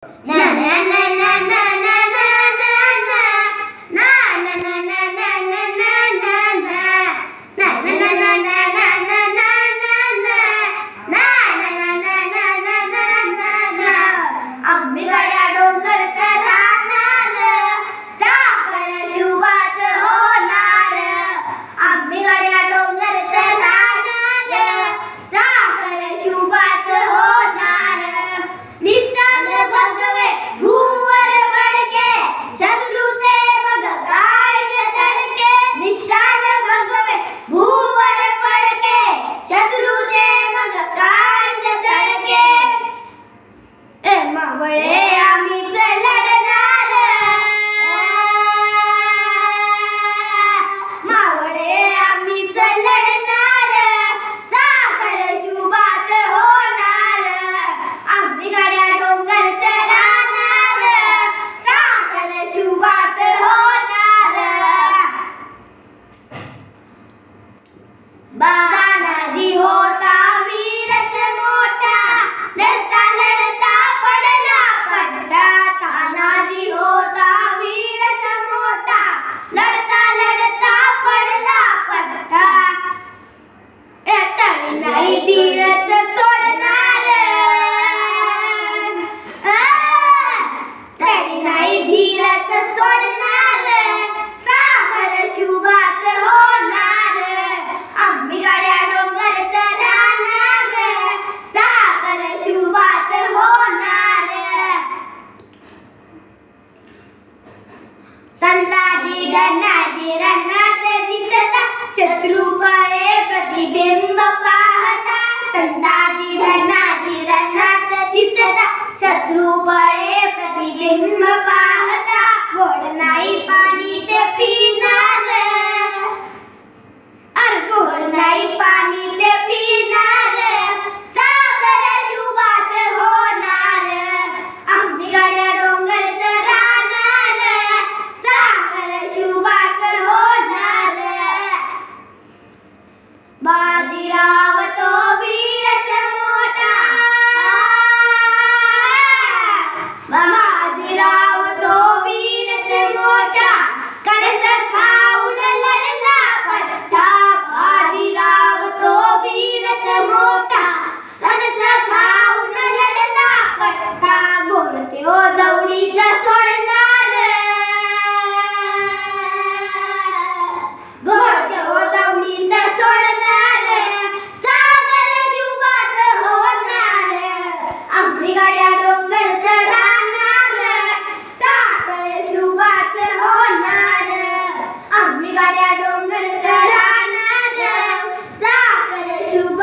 आम्ही गाड्या डोंगरचा राहणार, चाकर शुभाच होणार. आम्ही गाड्या डोंगरचा राहणार, चाकर शुभाच होणार. निशाण भगवे भूवर फडके, शत्रूचे बघ काळज तडके. निशाण भगवे भूवर फडके, शत्रूचे बघ काळज तडके. मावळे आम्हीच लढणार, मावळे आम्हीच लढणार, चाकर शुभाच होणार. आम्ही गाड्या डोंगरच राहणार, चाकर शुभाच होणार. तानाजी होता वीरच मोठा, लढता लढता पडला पट्टा. तानाजी होता वीरच मोठा, लढता लढता पडला पट्टा. तरी नाही धीरच सोडणार, तरी नाही धीरच सोडणार, चाकर शुभाच होणार. आम्ही गाड्या डोंगरच राहणार, चाकर शुभाच होणार. संताजी धनाजी रणात दिसता, शत्रू पळे प्रतिबिंब पाहता. संताजी धनाजी रणात दिसता, शत्रू पळे प्रतिबिंब पाहता. गोड नाही पाणी ते पिणार, गोड नाही पाणी ते पिणार, चाकर शुभाच होणार. आम्ही गाड्या डोंगरच राहणार, चाकर शुभाच होणार. बाजीराव तो वीरच मोठा, बाजीराव तो वीरच मोठा, कणस खाऊन लढला पट्टा. बाजीराव तो वीरच मोठा, कणस खाऊन लढला पट्टा. गोड त्यो दौडीत सोडणार, गोड त्यो दौडीत सोडणार, चाकर शुभाच होणार. आम्ही गाड्या डोंगरच राहणार, चाकर शुभाच होणार. आम्ही गाड्या डोंगरच राहणार, चाकर शुभ